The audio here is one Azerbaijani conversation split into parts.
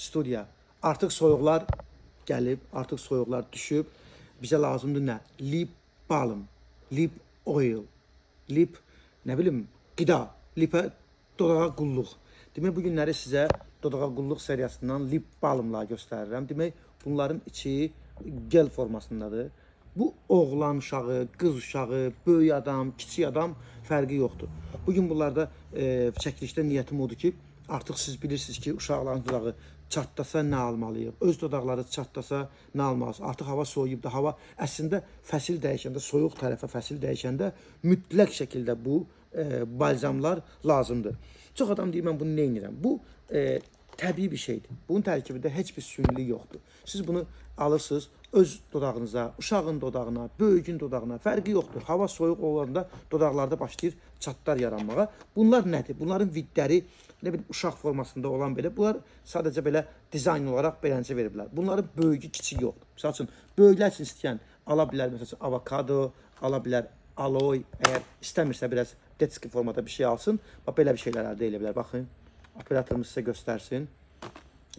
studiya. Artıq soyuqlar gəlib, artıq soyuqlar düşüb. Bizə lazımdır nə? Lip balm, lip oil, lip, nə bilim, qida, lipə dodağa qulluq. Demək, bu günləri sizə dodağa qulluq seriyasından lip balmlar göstərirəm. Demək, bunların içi gel formasındadır. Bu oğlan uşağı, qız uşağı, böyük adam, kiçik adam fərqi yoxdur. Bugün bunlarda çəkilişdə niyyətim odur ki, artıq siz bilirsiniz ki, uşaqların dodağı çatdasa nə almalıyıq, öz dodaqları çatdasa nə almalısınız. Artıq hava soyuyub da, hava əslində fəsil dəyişəndə, soyuq tərəfə fəsil dəyişəndə mütləq şəkildə bu balzamlar lazımdır. Çox adam deyir, mən bunu nə edirəm? Bu təbii bir şeydir. Bunun tərkibində heç bir sünilik yoxdur. Siz bunu alırsınız, öz dodağınıza, uşağın dodağına, böyüyün dodağına fərqi yoxdur. Hava soyuq olanda dodaqlarda başlayır çatlar yaranmağa. Bunlar nədir? Bunların vidləri, nə bilim, uşaq formasında olan belə, bunlar sadəcə belə dizayn olaraq beləncə veriblər. Bunların böyüyü kiçik yoxdur. Məsəl üçün, böyüklər üçün istəyən ala bilər, məsəl üçün, avokado, ala bilər, aloe, əgər istəmirsə biraz detski formada bir şey alsın, bax, belə bir şeylər əldə edə bilər. Baxın, operatorumuz sizə göstərsin.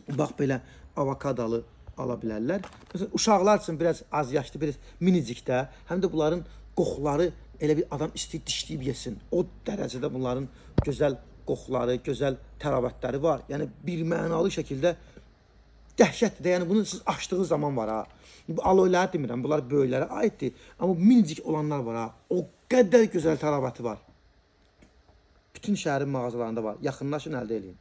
Bax, belə avokadalı ala bilərlər. Məsələn, uşaqlar üçün biraz az yaşlı, biraz minicikdə, həm də bunların qoxuları elə bir adam istəyir dişləyib yesin. O dərəcədə bunların gözəl qoxuları, gözəl təravətləri var. Yəni, bir mənalı şəkildə dəhşətdir. Yəni, bunu siz açdığı zaman var ha. Bu aloeləri demirəm, bunlar böyüklərə aiddir. Amma minicik olanlar var ha. O qədər gözəl təravəti var. Bütün şəhərin mağazalarında var. Yaxınlaşın, əldə edin.